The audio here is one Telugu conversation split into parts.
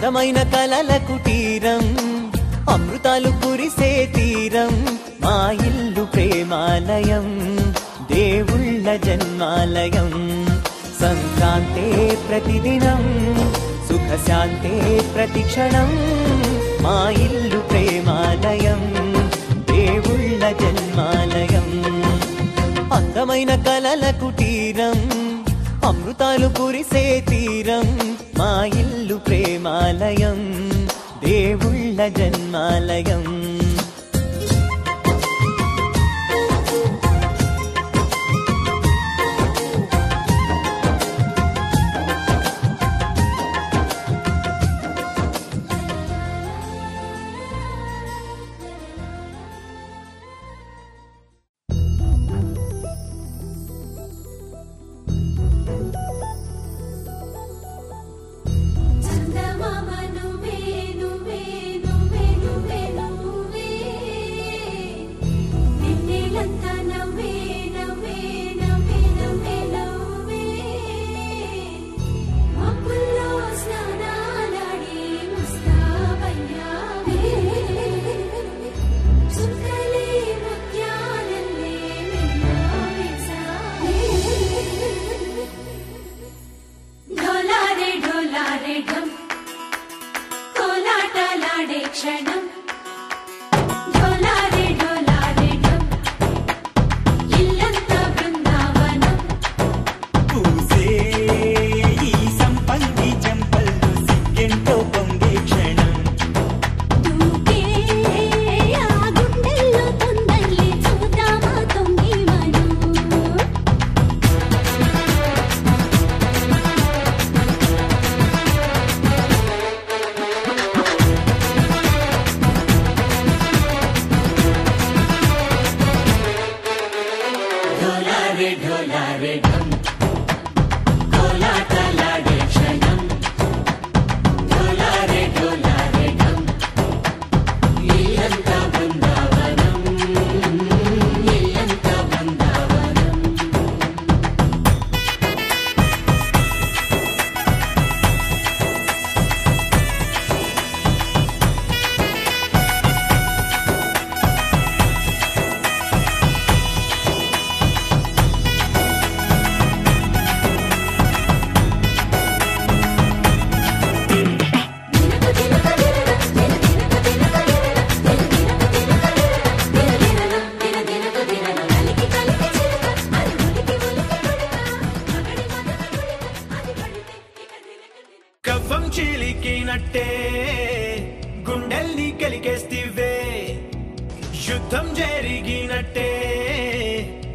అందమైన కలల కుటీరం అమృతాలు కురిసే తీరం మా ఇల్లు ప్రేమాలయం దేవుళ్ళ జన్మాలయం సంక్రాంతే ప్రతిదినం సుఖశాంతే ప్రతిక్షణం మా ఇల్లు ప్రేమాలయం దేవుళ్ళ జన్మాలయం అందమైన కలల కుటీరం అమృతాలు కురిసే తీరం మా ఇల్లు ప్రేమాలయం దేవుళ్ళ జన్మాలయం గుండెల్ని కలిగేస్తివే యుద్ధం జరిగినట్టే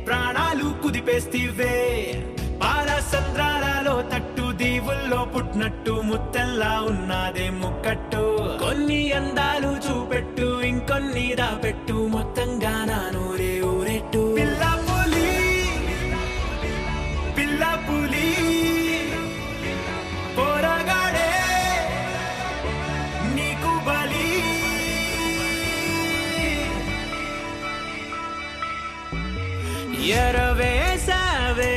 ప్రాణాలు కుదిపేస్తివే పాలసంద్రాలలో తట్టు దీవుల్లో పుట్టినట్టు ముత్తెల్లా ఉన్నదే ముక్కట్టు కొన్ని అందాలు చూపెట్టు ఇంకొన్ని దాపెట్టు మొత్తంగా నా నూరే ఊరెట్టు పిల్ల పులి పిల్ల పులి పోరగాడే నీకు బలి ఎరవేసావే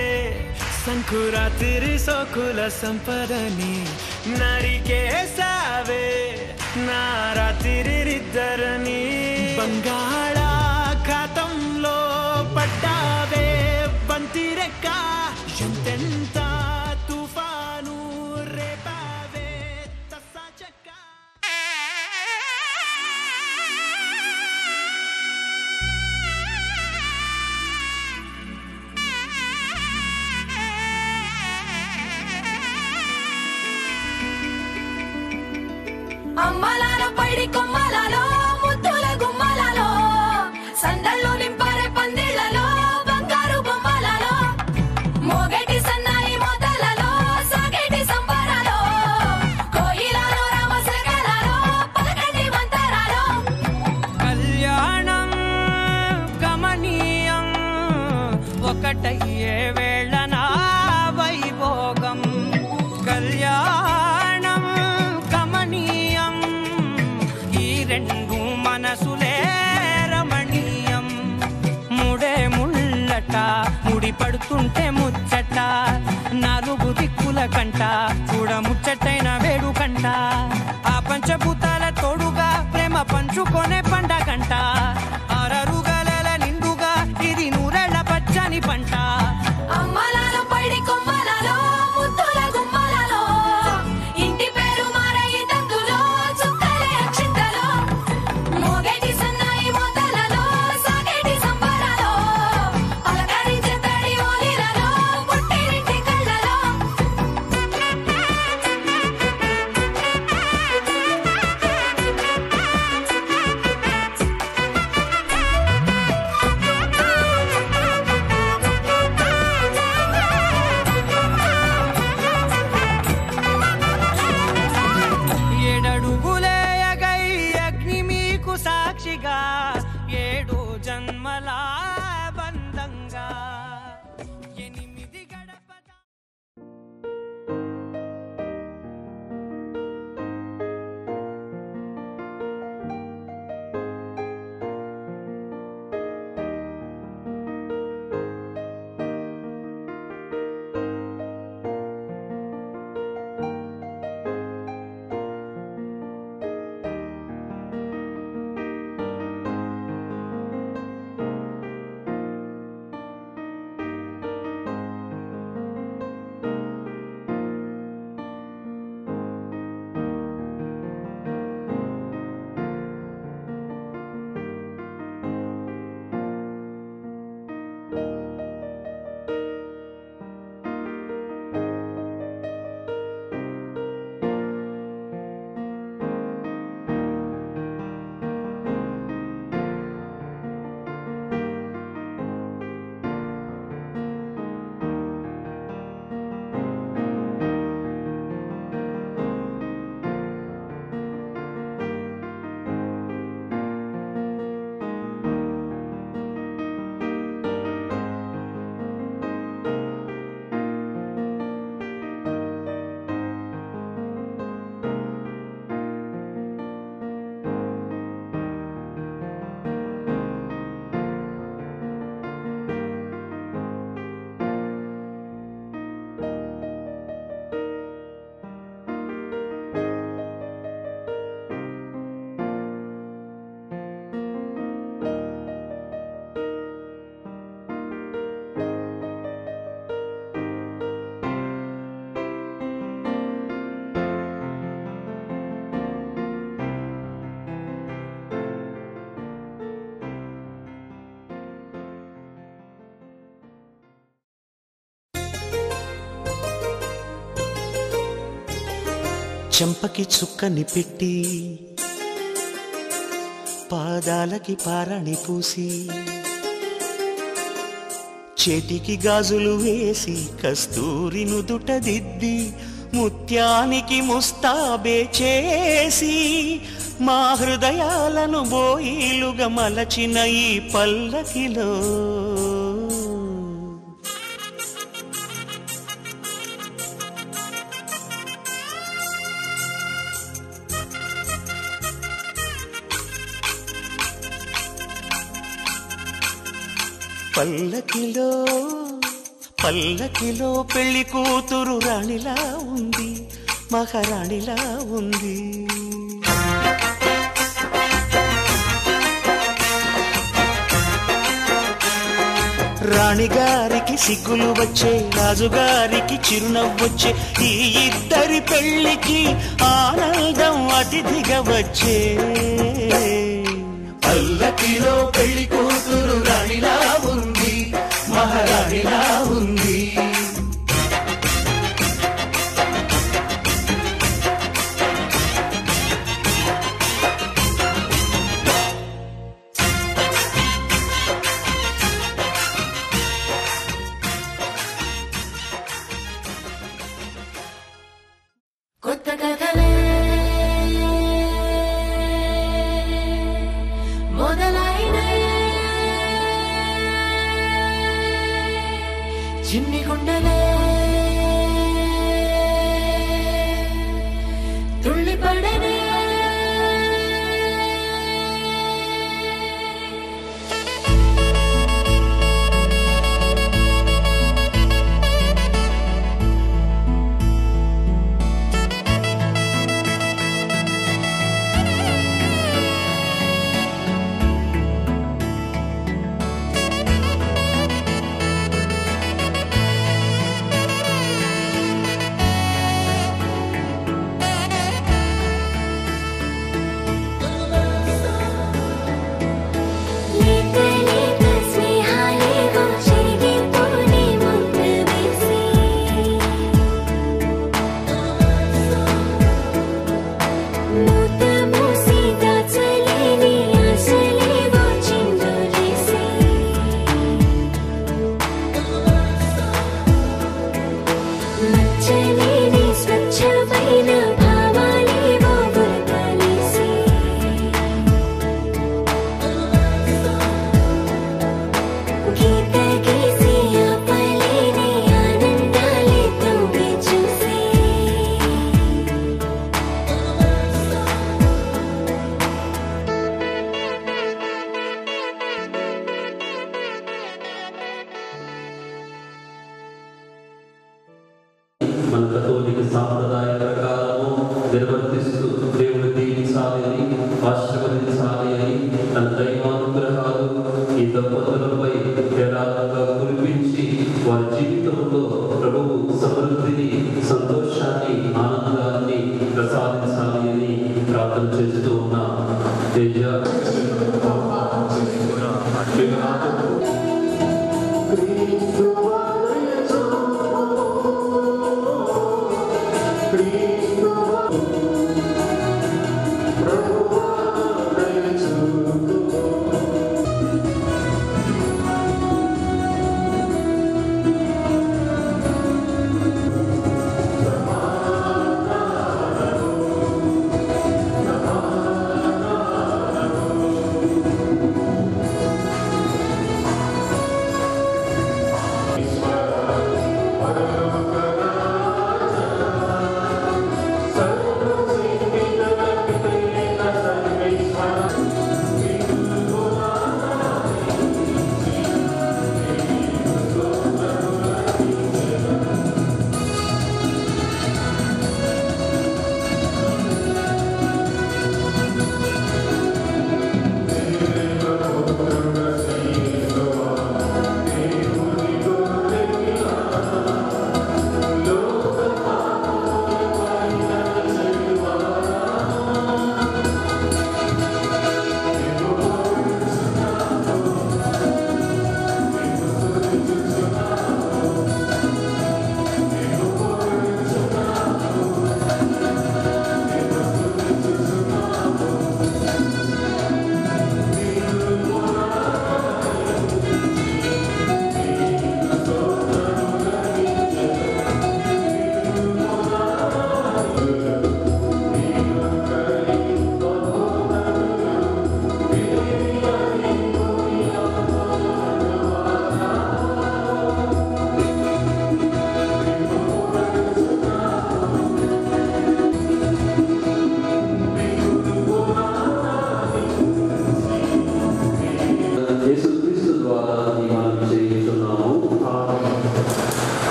సంకురాత్రి సోకుల సంపదని నరికేసావే నా రాత్రిద్దరని బంగాళాఖాతంలో పడ్డావే బంతిరెక్క ఎంతెంత తుఫాను రేపావే తస్సా చెక్క అమ్మలాల పైడి కొమ్మలలో ముద్దుల గుమ్మలలో సందల్లో నింపారే పందిళ్లలో బంగారు బొమ్మలలో మోగేటి సన్నాయి మోతలలో సాగేటి సంబరాలో కోయిలలో రామశకలలో పలకండి మంతరాలో కళ్యాణం గమనీయం ఒకటయ్యే వేళ నా వైభోగం కళ్యాణం గమనీయం ఈ రెండు మనసులే రమణీయం ముడే ముళ్ళట ముడి పడుతుంటే ముచ్చట నాలుగు దిక్కుల కంట చూడ ముచ్చటైన వేడుకంట చెంపకి చుక్కని పెట్టి పాదాలకి పారాణి పూసి చేతికి గాజులు వేసి కస్తూరి నుదుట దిద్ది ముత్యానికి ముస్తాబే చేసి మా హృదయాలను బోయిలుగా మలచిన ఈ పల్లకిలో పల్లకిలో పల్లకిలో పెళ్లి కూతురు రాణిలా ఉంది, మహారాణిలా ఉంది. రాణిగారికి సిగ్గులు వచ్చే, రాజుగారికి చిరునవ్వొచ్చే, ఈ ఇద్దరి పెళ్లికి ఆనందం అతిథిగా వచ్చే. పల్లకిలో పెళ్లి కూతురు రాణిలా ఉంది, మహారాణిలా ఉంది. కొత్త కథలే చిన్ని గుండెలే తుళ్ళిపడనే మన కథోలిక సాంప్రదాయ ప్రకారము నిర్వర్తిస్తూ దేవుడు దీవించాలని ఆశీర్వదించాలి అని తన దైవానుగ్రహాలు ఈ దంపతులపై ధారాళంగా కురిపించి వారి జీవితంలో ప్రభువు సమృద్ధిని, సంతోషాన్ని, ఆనందాన్ని ప్రసాదించాలి అని ప్రార్థన చేస్తూ ఉన్నా.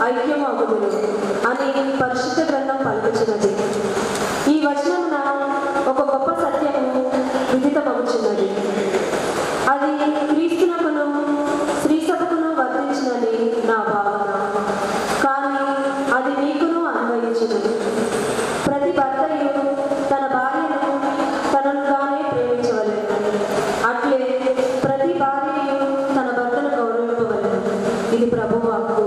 ఐక్యమగుదురు అని పరిశుద్ధ గ్రంథం పలుకుచున్నది. ఈ వచనమున ఒక గొప్ప సత్యము విదితమగుచున్నది. అది క్రీస్తునకును స్త్రీ సభకును వర్తించినని నా భావన, కానీ అది మీకును అన్వయించును. ప్రతి భర్తయు తన భార్యను తననుగానే ప్రేమించవలెను, అట్లే ప్రతి భార్యయు తన భర్తను గౌరవింపవలెను. ఇది ప్రభువు వాక్కు.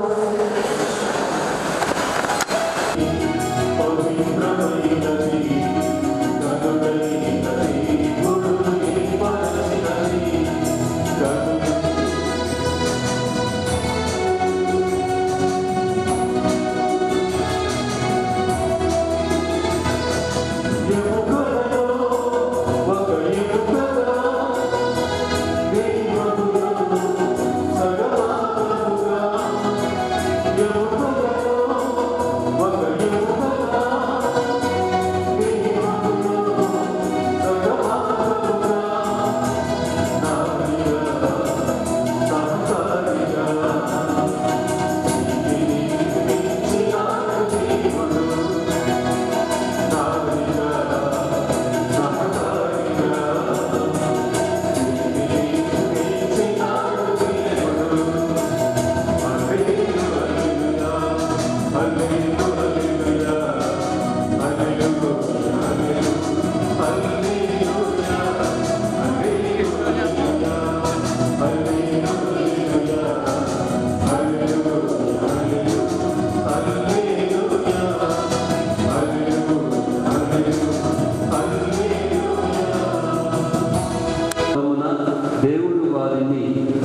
దేవుడు వారిని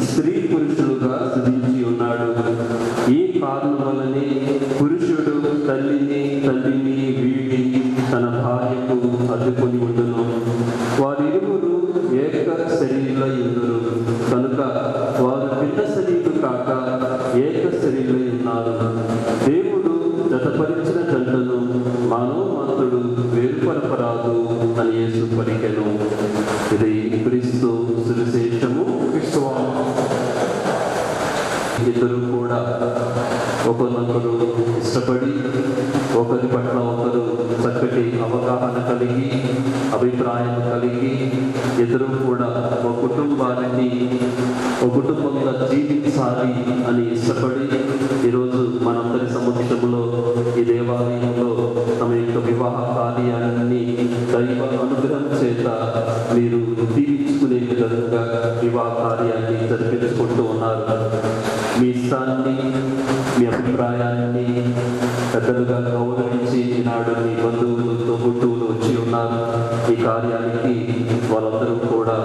స్త్రీ పురుషులుగా సృజించి ఉన్నాడు. ఈ కారణం వల్లనే పురుషుడు తల్లిని వీడి తన భార్యకు అద్దుకొని ఉండును. వారిరువురు ఏక శరీరులై ఉండును. కనుక వారు భిన్న శరీరులు కాక ఏక శరీరులై ఉన్నారు. దేవుడు జతపరిచిన జంటను మానవుడు వేరుపరపరాదు అని యేసు పలికెను. ఇది క్రీస్తు సువిశేషము. ఇద్దరు కూడా ఒకరినొకరు ఇష్టపడి ఒకరి పట్ల ఒకరు చక్కటి అవగాహన కలిగి అభిప్రాయం కలిగి ఇద్దరు కూడా ఒక కుటుంబంగా జీవించాలి అని ఇష్టపడి ఈరోజు మనందరి సమక్షంలో ఈ దేవాలయంలో తమ యొక్క వివాహ కార్యాన్ని దైవ అనుగ్రహం చేత మీరు దీవించుకునే విధంగా వివాహ కార్యాన్ని జరిపించుకుంటూ ఉన్నారు. మీ ఇష్టాన్ని మీ అభిప్రాయాన్ని పెద్దలుగా గౌరవించి ఈనాడు మీ బంధువులు తోబుట్టువులు వచ్చి ఉన్నారు. ఈ కార్యానికి వాళ్ళందరూ కూడా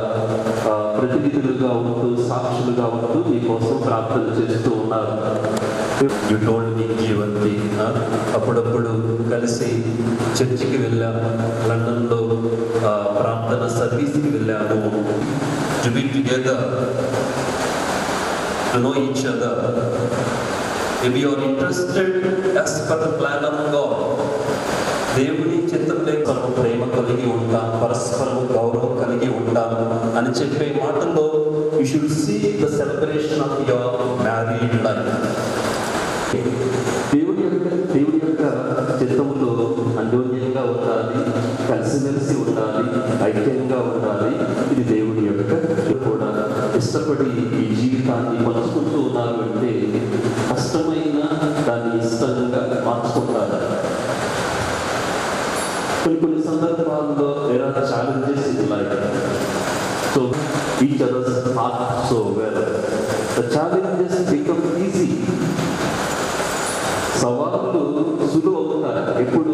ప్రతినిధులుగా ఉంటూ సాక్షులుగా ఉంటూ మీకోసం ప్రార్థన చేస్తూ ఉన్నారు. యు టోల్డ్ మీ జీవంతి, అప్పుడప్పుడు కలిసి చర్చికి వెళ్ళాము, లండన్లో ప్రార్థన సర్వీస్కి వెళ్ళాము. To be together, to know each other. If you are interested as per the plan of God, దేవుని చిత్తంలో ప్రేమ కలిగి ఉంటాం, పరస్పరం గౌరవం కలిగి ఉంటాం అని చెప్పే మాటల్లో you should see the celebration of your married life. దేవుడి యొక్క చిత్తంలో అన్యోన్యంగా ఉండాలి, కలిసిమెలిసి ఉండాలి, ఐక్యంగా ఉండాలి. ఇది దేవుడి యొక్క కూడా ఇష్టపడి ఈ జీవితాన్ని పంచుకుంటూ ఉన్నారు అంటే కష్టమైన దాన్ని ఇష్టంగా మార్చుకుంటారు. కొన్ని సందర్భాల్లో there are challenges in life, so each other's heart so well, the challenges become easy. సవాళ్ళు సులువు అవుతారు ఎప్పుడు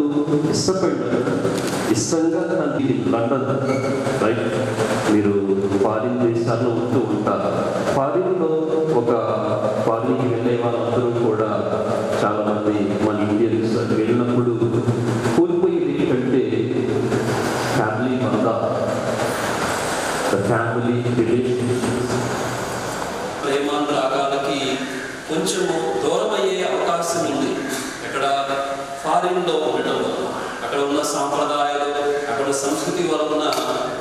ఇష్టంగా తనకి లండన్ రైట్. మీరు ఫారిన్ దేశాల్లో ఉంటూ ఉంటారు. ఫారిన్లో ఒక ఫారిన్కి వెళ్ళే వాళ్ళందరూ కూడా చాలామంది మన ఇండియన్స్ వెళ్ళినప్పుడు కోల్పోయేది ఏంటంటే ఫ్యామిలీ ఫ్యామిలీ రిలేషన్షిప్స్. ప్రేమానురాగాలకి కొంచెము దూరం అయ్యే అవకాశం ఉంది. ఇక్కడ ఫారిన్లో ఉండటం వల్ల అక్కడ ఉన్న సాంప్రదాయాలు, అక్కడ సంస్కృతి వలన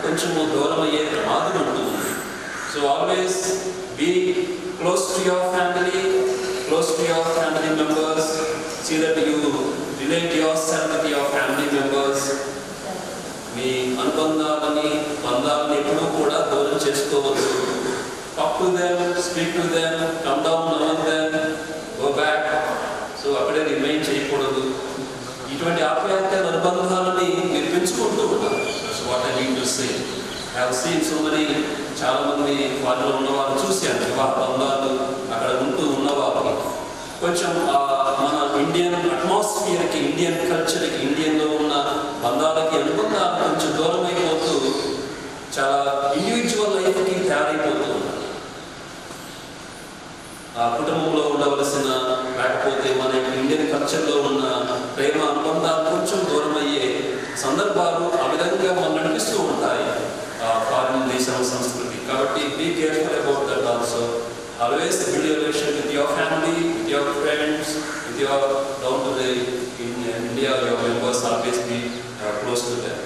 కొంచెము దూరం అయ్యే ప్రమాదం ఉంటుంది. So always be close to your family, close to your family members. See that you relate yourself with your family members. మీ అనుబంధాలని బంధాలని ఎప్పుడూ కూడా దూరం చేసుకోవద్దు. Talk to them, speak to them, come down among them, go back. So అక్కడే రిమైన్ చేయకూడదు. ఇటువంటి ఆప్యాయత అనుబంధాలని మీరు పెంచుకుంటూ ఉంటారు. So what I need to say, I have seen so many, చాలా మంది వాళ్ళలో ఉన్నవారు చూశాను, వివాహ బంధాలు అక్కడ ఉంటూ ఉన్నవారికి కొంచెం మన ఇండియన్ అట్మాస్ఫియర్కి, ఇండియన్ కల్చర్కి, ఇండియన్లో ఉన్న బంధాలకి, అనుబంధాలు కొంచెం దూరం అయిపోతూ చాలా ఇండివిజువల్ లైఫ్కి తయారైపోతూ ఉన్నారు. ఆ కుటుంబంలో ఉండవలసిన, లేకపోతే మన ఇండియన్ కల్చర్లో ఉన్న ప్రేమ అనుబంధాలు కొంచెం దూరం అయ్యే సందర్భాలు ఆ విధంగా మనం నడిపిస్తూ ఉంటాయి ఫారిన్ దేశం సంస్కృతి. కాబట్టి be careful about that also. Always build your relation with your family, with your friends, with your down to the in India your members, always be close to them.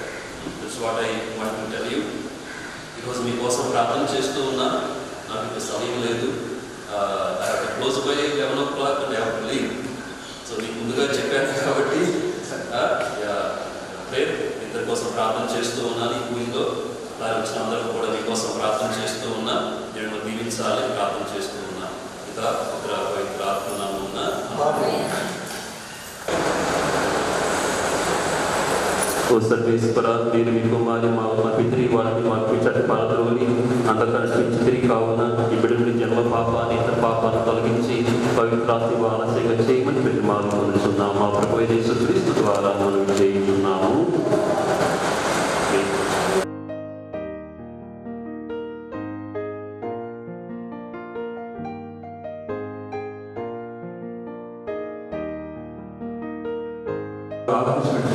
That's what I want to tell you. ఈరోజు మీకోసం ప్రార్థన చేస్తూ ఉన్నా, నాకు ఇప్పుడు సమయం లేదు. I have to close by 11 o'clock and I have to leave. So మీకు ముందుగా చెప్పాను కాబట్టి ఇద్దరి కోసం ప్రార్థన చేస్తూ ఉన్నాను. ఈ పూజలో వచ్చిన అందరూ కూడా మీకోసం ప్రార్థన చేస్తూ ఉన్నా. నేను దీవించాలి ప్రార్థన చేస్తూ ఉన్నా. ఇతర ప్రార్థన ఉన్నా. ఓ సర్వేశ్వర, నేను మీ కుమారి మా పితృ వారిని మా పిచ్చటి పాలలోని అంధకరిష్టించి కావున ఈ బిడ్డని జన్మ పాపాన్ని, ఇతర పాపాన్ని తొలగించి పవిత్రాత్మ ఆలస్యంగా చేయమని పెట్టి మనం పొందుతున్నాము. మా ప్రభు యేసుక్రీస్తు ద్వారా మనం చేస్తున్నాము.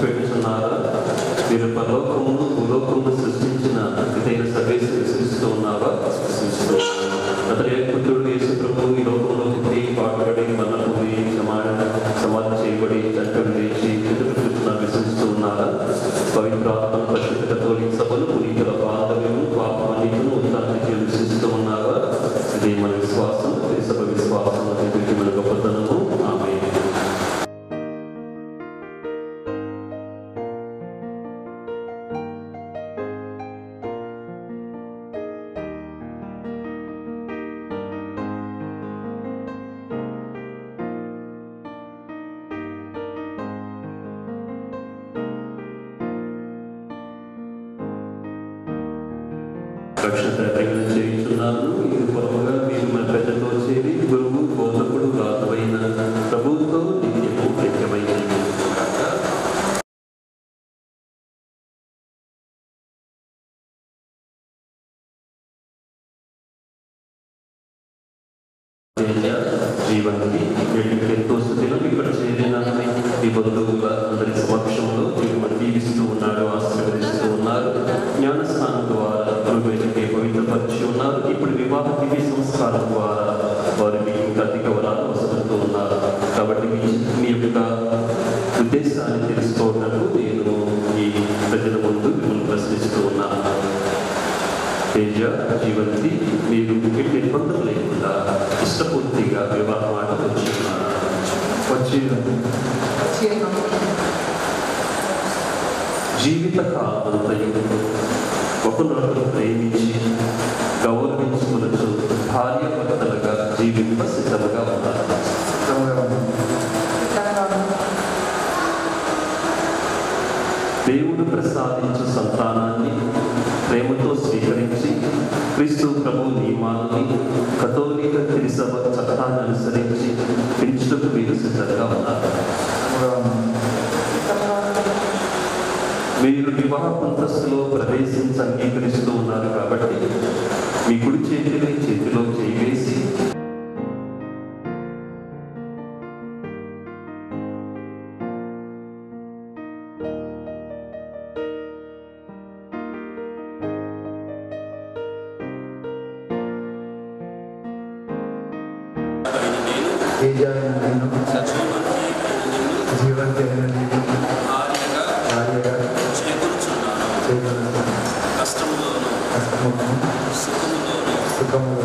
పెట్టుతున్నారా? మీరు పరలోకమును భూలోకమును సృష్టించిన ఇదైన సర్వేశ్వరుని సృష్టిస్తూ ఉన్నారా? అతని పుత్రుడు యేసు ప్రభువు ఈ లోకంలో పుట్టి పాటుపడి మరణపడి సమాధి చేయబడి చట్టం వేసి విశ్వసిస్తూ ఉన్నారా? పవిత్రాత్మ పరిశుద్ధ కథోలిక సభలు పునీతుల బాంధవ్యము పాపమన్నిటిని ఉత్తానికి విశ్వసిస్తూ ఉన్నారా? ఇది మన విశ్వాసం, సభ విశ్వాసం, అది మన గొప్పతనము. ఆమేన్. రక్షణ చేయించున్నాను. ఇది పొరముగా మీరు మన పెద్దతో చేరి గురువు బోధకుడు రాజువైన ప్రభువుతో నిత్యము ఐక్యమైనది. జీవనాన్ని ఎంతో స్థితిలో ఇక్కడ చేరిన ఈ బంధువుల అందరి సమక్షంలో మీరు దీవిస్తూ ఉన్నారు, ఆశీర్వదిస్తూ ఉన్నారు. జ్ఞానస్నానం ద్వారా గురువుకి పవిత్రపరిచి ఉన్నారు. ఇప్పుడు వివాహ దివ్య సంస్కారం ద్వారా వారు మీ అధిక వరాలు వసలుతూ ఉన్నారు. కాబట్టి మీ యొక్క ఉద్దేశాన్ని తెలుసుకోవడానికి నేను ఈ ప్రజల ముందు మిమ్మల్ని ప్రశ్నిస్తూ ఉన్నాను. తేజ, జీవంతి, మీరు ఎట్టి ఇబ్బందులు లేకుండా ఇష్టపూర్తిగా వివాహం ఆట వచ్చి జీవిత కాలంతయు ఒకరినొకరు ప్రేమించి గౌరవించుకునొచ్చు భార్య భర్తలుగా జీవింప సిద్ధముగా ఉన్నారు. దేవుడు ప్రసాదించు సంతానాన్ని ప్రేమతో స్వీకరించి క్రీస్తు ప్రభు నియమాలని కథోలిక తిరుసభ చట్టాన్ని అనుసరించి పెంచుటకు మీరు సిద్ధంగా ఉన్నారు. మీరు వివాహ అంతస్తులో ప్రవేశించి అంగీకరిస్తూ ఉన్నారు. కాబట్టి మీ కుడి చేతిలో చేయివేసి కష్టంలోను సుఖములోను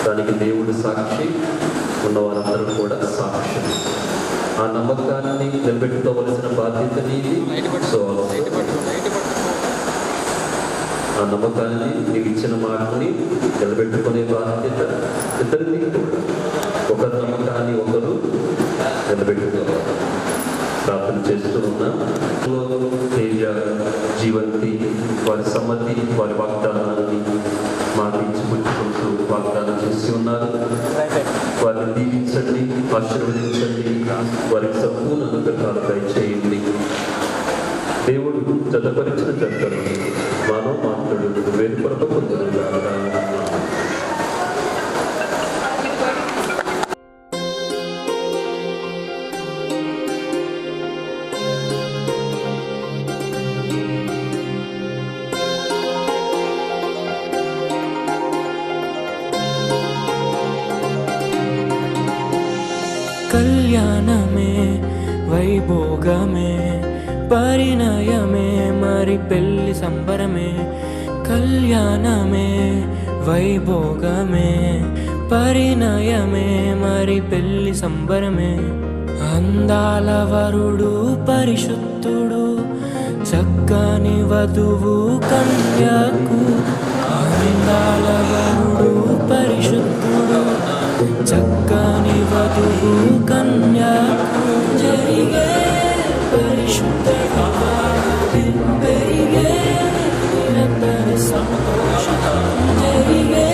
దానికి దేవుడు సాక్షి, ఉన్నవారందరూ కూడా సాక్షి. ఆ నమ్మకాన్ని నిలబెట్టుకోవలసిన బాధ్యత నీది. సో ఆ నమ్మకాన్ని, నీకు ఇచ్చిన మాటని నిలబెట్టుకునే బాధ్యత ఇద్దరిది కూడా. ఒకరి నమ్మకాన్ని ఒకరు నిలబెట్టుకోవాలి. ప్రార్థన చేస్తూ ఉన్నాం. తేజ, జీవంతి వారి సమ్మతి, వారి వాగ్దానాన్ని మాకు ఇచ్చిపుచ్చుకుంటూ వాగ్దానం చేసి ఉన్నారు. వారిని దీవించండి, ఆశీర్వదించండి, వారికి సంపూర్ణ అనుగ్రహాలు దయచేయండి. దేవుడు జతపరిచిన జంటలు మానవ మాత్రుడు వేరుపరప పొందుతున్నారు. కళ్యాణమే వైభోగమే పరిణయమే మరి పెళ్లి సంబరమే. కళ్యాణమే వైభోగమే పరిణయమే మరి పెళ్లి సంబరమే. అందాల వరుడు పరిశుద్ధుడు, చక్కని వధువు కన్యకు. అందాల వరుడు పరిశుద్ధుడు, చక్కని వధువు కన్యకు. జరిగే పరిశుద్ధ వివాహమే పెరిగే నిరంతర సంతోషం. జరిగే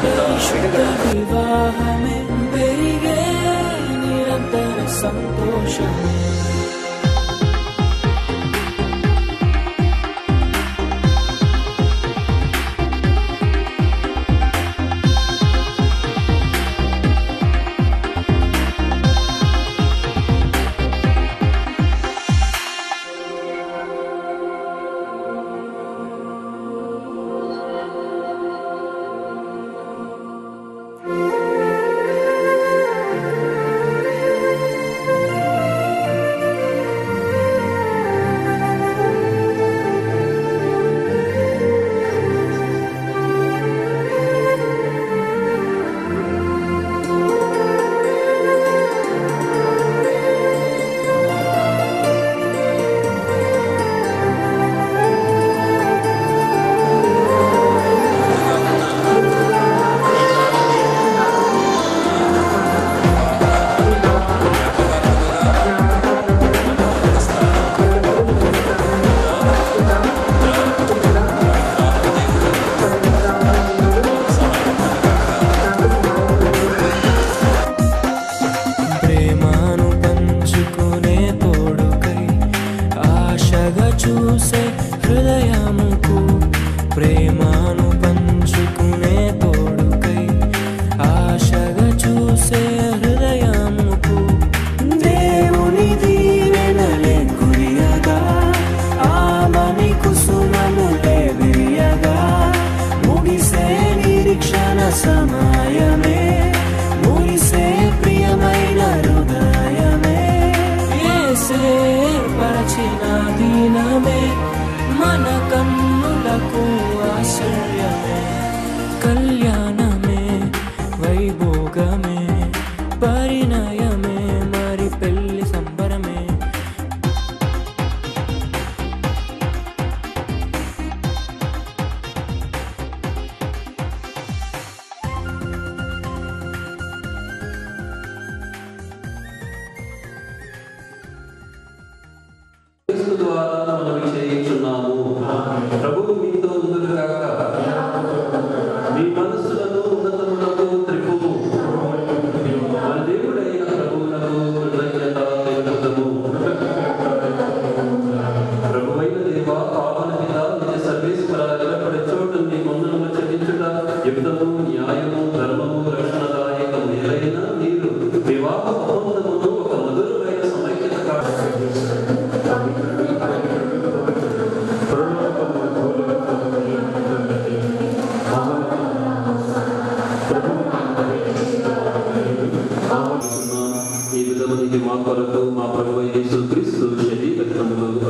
పరిశుద్ధ వివాహమే పెరిగే నిరంతర సంతోషమే. చూసే హృదయముకు, ప్రేమను పంచుకునే తోడుకై ఆశగా చూసే హృదయముకు. దేవుని దీవెనలే కురియగా, ఆమని కుసుమములే విరియగా, ముగిసే నిరీక్షణ సమయమే, ముగిసే ప్రియమైన హృదయమే. యేసే పరచిన దినమే మన కన్నులకు ఆశ్చర్యం.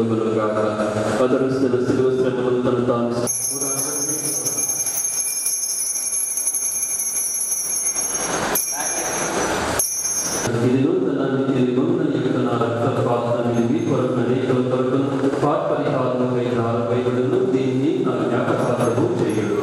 పొందుకునుగాక. అతడు శిలువ శ్రమలను తను తాను ఇదిగో నా రక్త పాత్ర నిలిపి కొరకు అనేకల కొరకు పాత్పరిహారముపై నారబైబడును, దీన్ని నా జ్ఞాపకార్థము చేయుడు.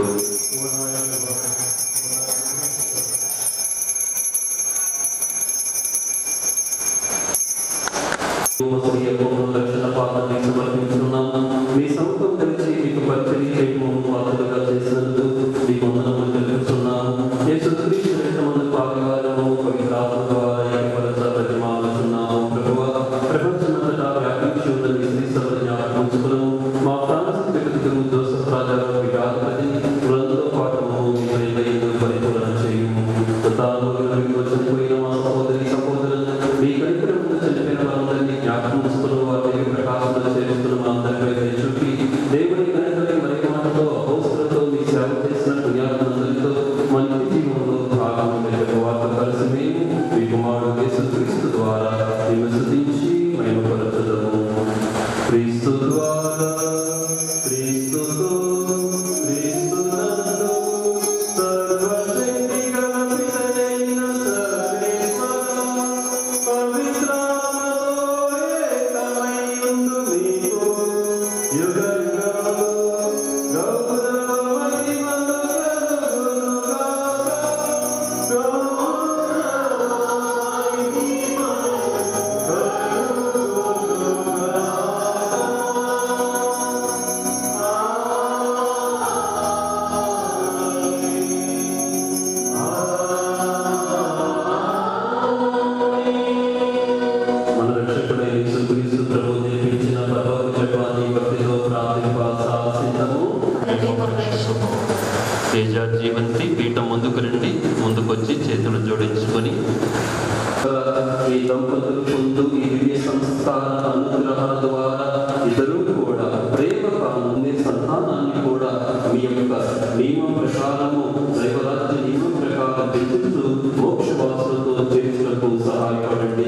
రక్షణ పాత్రని సమర్పించున్నాము. మీ సముఖం కలిసి మీకు పరిచయం చేయటము పాత్రలుగా చేసినందుకు మీకు వందనములు తెలుపుతున్నాము. యేసుక్రీస్తు రక్తమందు పాలుగారము పవిత్రాత్మ ద్వారా ఏకపరచ ప్రతిమాలుచున్నాము. ప్రభువా, ప్రపంచమంతటా వ్యాపించి ఉన్న మీ శ్రీ సభ జ్ఞాపకం ఉంచుకున్నాము. మా ప్రాణశక్తికృతులు జోసెఫ్ రాజారావు విరాధపతి వృందంతో పాటు మీ పరిపూరణ చేయుము. చనిపోయిన మా సహోదరి సహోదరులు మీ కనికరం చనిపోయిన వారందరినీ జ్ఞాపకం ఉంచుకున్న వారి ప్రకాశంలో చేస్తున్న మా అందరిపై చూపి దేవుని కనికరం మరి మాటతో అవసరంతో మీ సేవ చేసిన పుణ్యాత్మందరితో మన జీవనంలో భాగం వారితో కలిసి మేము మీ కుమారుడు యేసుక్రీస్తు ద్వారా మేము స్తుతించి మహిమపరచుదము. క్రీస్తు ద్వారా క్రీస్తుతో క్రీస్తునందు సర్వశక్తి గల పితయైన సర్వేశ్వర పవిత్రాత్మతో ఏకమై ఉండు మీకు యుగయుగములు గౌరవ మహిమలు కలుగునుగాక. మన రక్షకుడైన యేసుక్రీస్తు ప్రభువు నేర్పించిన పరలోక జపాన్ని భక్తితో ప్రార్థింపాల్సిందము. జీవంతి పీఠం ముందుకు రండి. ముందుకొచ్చి చేతులు జోడించుకొని ఈ దంపతులు పొందు ఈ దివ్య సంస్థాన అనుగ్రహాల ద్వారా ఇద్దరూ కూడా ప్రేమ కానుండే సంతానాన్ని కూడా మీ యొక్క నియమం ప్రకారము దైవరాజ్య నియమం ప్రకారం తెచ్చుతూ మోక్షవాసులతో చేర్చుటకు సహాయపడండి.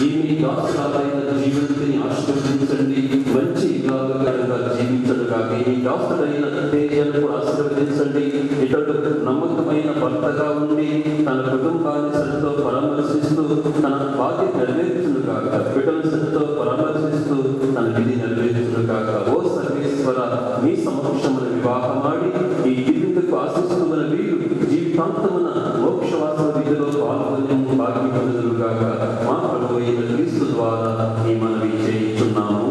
ఈ మీ దాసురాలైన జీవితాన్ని ఆశీర్వదించండి. మంచి ఇలాగగా జీవించడుగా మీ దాసుడైన తేజను ఆశీర్వదించండి. ఇతడు నమ్మకమైన భర్తగా ఉండి తన కుటుంబాన్ని శ్రద్ధతో పరామర్శిస్తూ తన బాధ్యత నెరవేర్చునుగాక. బిడ్డల శ్రద్ధతో పరామర్శిస్తూ తన విధి నెరవేర్చునుగాక. ఓ సర్వేశ్వర, మీ సమక్షమున వివాహమాడి ఈ జీవితకు ఆశిస్తున్న వీరు జీవితాంతమున మోక్షవాస విధిలో పాల్గొని భాగ్యం పొందుదురుగాక. మా ప్రభువు అయిన క్రీస్తు ద్వారా ఈ మనవి చేయుచున్నాము.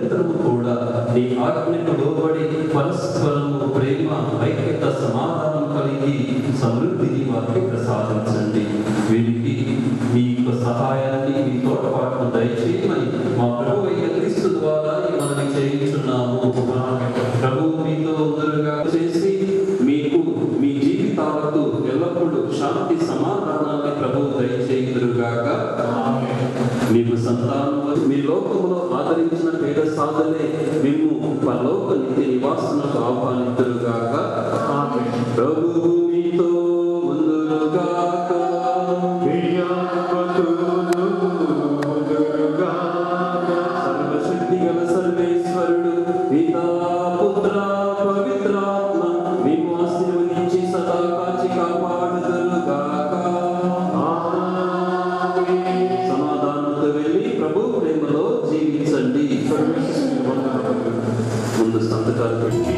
నిరంతరము కూడా నీ ఆజ్ఞకు లోబడి పరస్పరము ప్రేమ ఐక్యత సమాధానం కలిగి సమృద్ధిని వారికి ప్రసాదించండి. వీరికి మీ యొక్క సహాయాన్ని మీ తోటపాటును దయచేయమని మా ప్రభు అయిన క్రీస్తు ద్వారా మనల్ని చేయించున్నాము. ప్రభు మీతో అందరుగా చేసి మీకు మీ జీవితాలకు ఎల్లప్పుడూ శాంతి సమాధానాన్ని ప్రభు దయచేయుదురుగాక. మీకు సంతానం మీ లోకములో ఆదరించిన పేద సాధనే మేము పరలోక నిత్య నివాసనకు ఆహ్వానితురుగాక. ప్రభు మీతో ఉందురుగాక. సర్వశక్తి గల సర్వేశ్వరుడు పితా పుత్ర పవిత్రాత్మ మేము ఆశీర్వదించి సదా కాచి కాపాడుదురుగాక. సమాధానంతో వెళ్ళి ప్రభు ప్రేమలో జీవించండి. ముందు సంతకాలు పెట్టి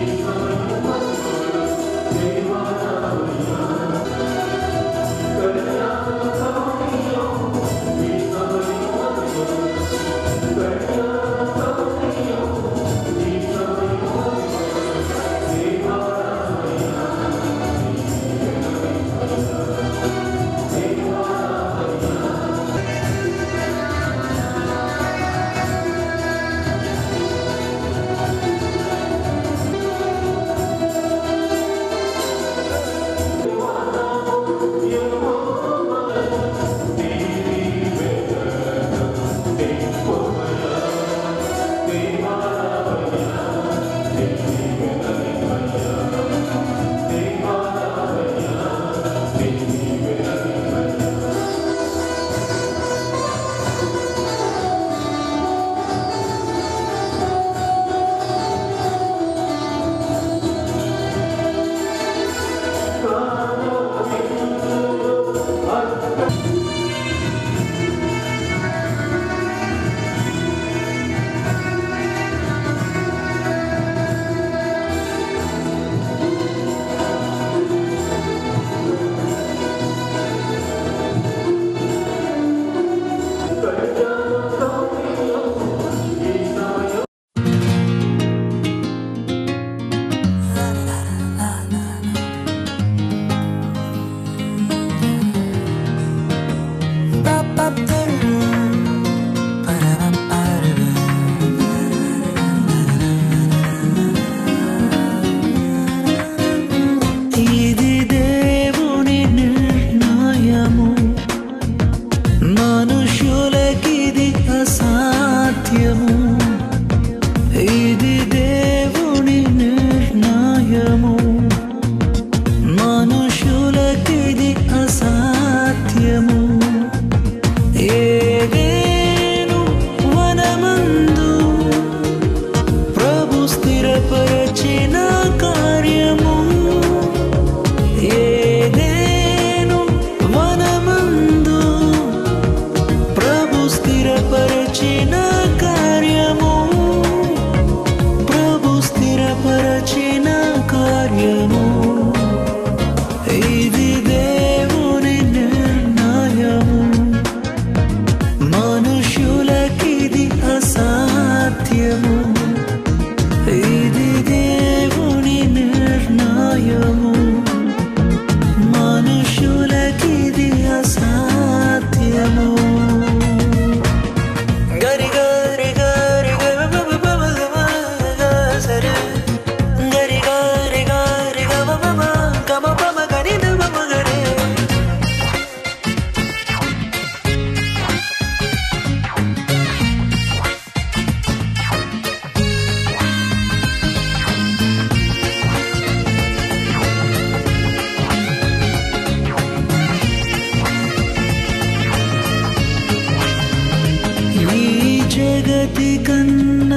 జగతి కన్న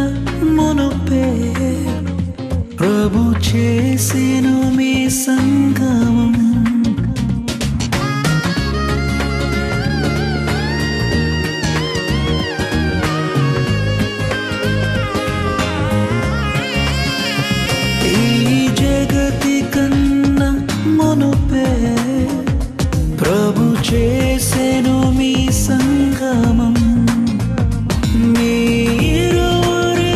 మునుపే ప్రభు చేసెను మీ సంగమం. ఈ జగతి కన్న మునుపే ప్రభు చేసెను మీ సంగమం. మీరురి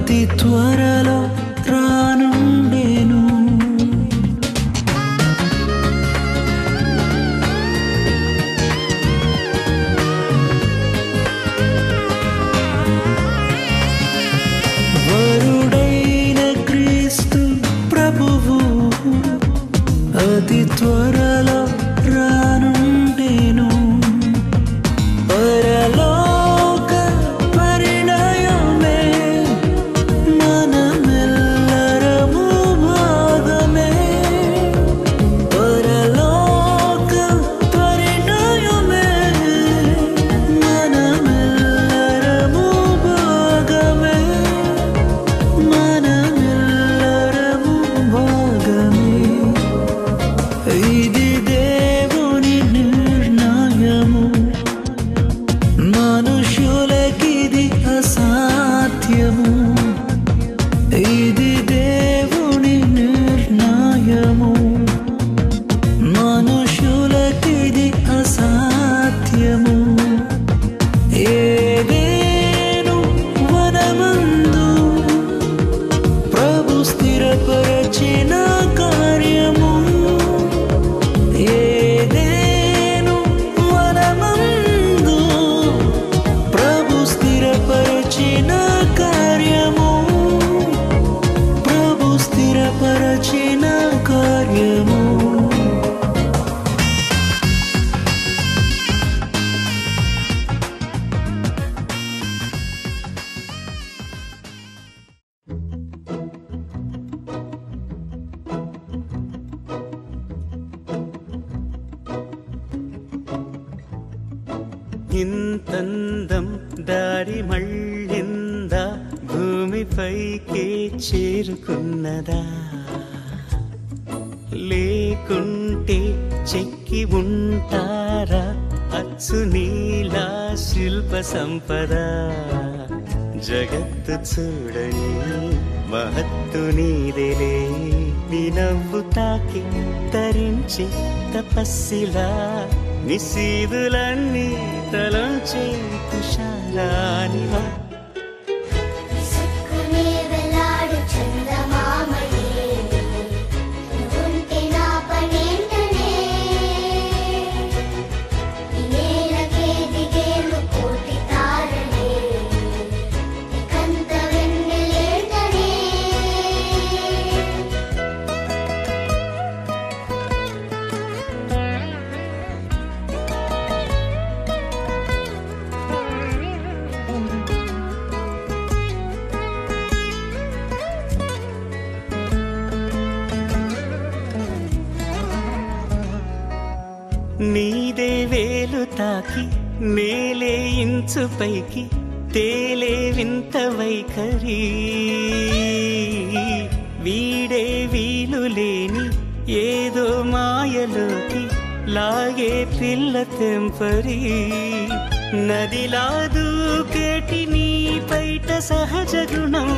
అతి త్వరలో రానుండెను. వరుడైన క్రీస్తు ప్రభువు అతి త్వరలో రానుండెను. పరలోక పరిణయమే మనమెల్లరము భాగమే. పరలోక పరిణయమే మనమెల్లరము భాగమే. మనమెల్లరము భాగమే. ఇది దేవుని నిర్ణయము, మనుషులకిది అసాధ్యము. ఇది దేవుని నిర్ణయము, మనుషులకిది అసాధ్యము. ఏదేను వనమందు ప్రభు స్థిరపరచిన కార్యము. ఏదేను వనమందు ప్రభు స్థిరపరచిన కార్యము. ప్రభు స్థిరపరచిన కార్యము. ఇంతందం దారి మళ్ళిందా, భూమిపైకే చేరుకున్నదా? లేకుంటే చెక్కి ఉంటారా అచ్చు నీలా శిల్ప సంపద? జగత్తు చూడని మహత్తు నీదేలే, నీ నవ్వు తాకి తరించి తపస్సిలా నిశీదులన్నీ తలంచే తుషారానివా. నీదే వేలు తాకి నేలే ఇంచు పైకి తేలే వింత వైఖరి. వీడే వీలు లేని ఏదో మాయలోకి లాగే పిల్ల తెంపరి. నదిలా దూకేటి నీ పైట సహజ గుణం,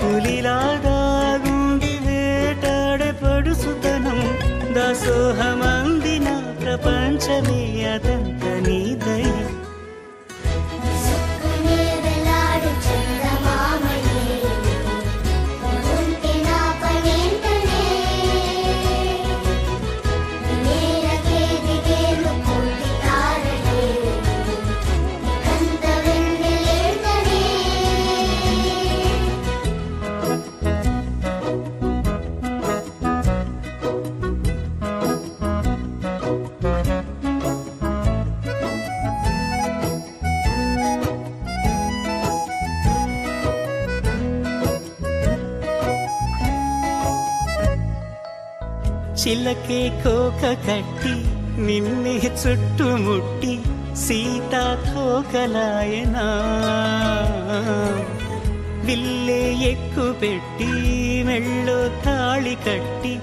పులిలా దాగుండి వేటాడే పడుసుతనం. దాసోహమందిన ప్రపంచమే అదంత నీ దయ. చిలకే కోక కట్టి నిన్నే చుట్టుముట్టి సీతాకోకలాయనా. విల్లే ఎక్కు పెట్టి మెళ్ళో తాళి కట్టి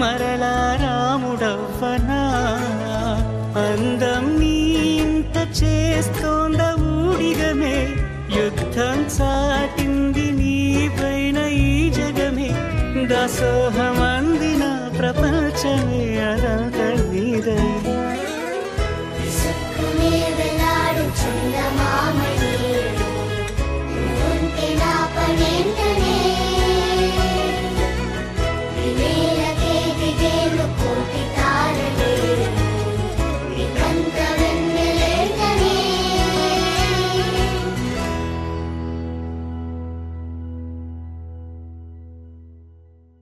మరలా రాముడవ్వనా. అందం నీ ఇంత చేస్తోంద ఊడిగమే, యుద్ధం చాటింది నీ పైన ఈ జగమే. దాసోహమ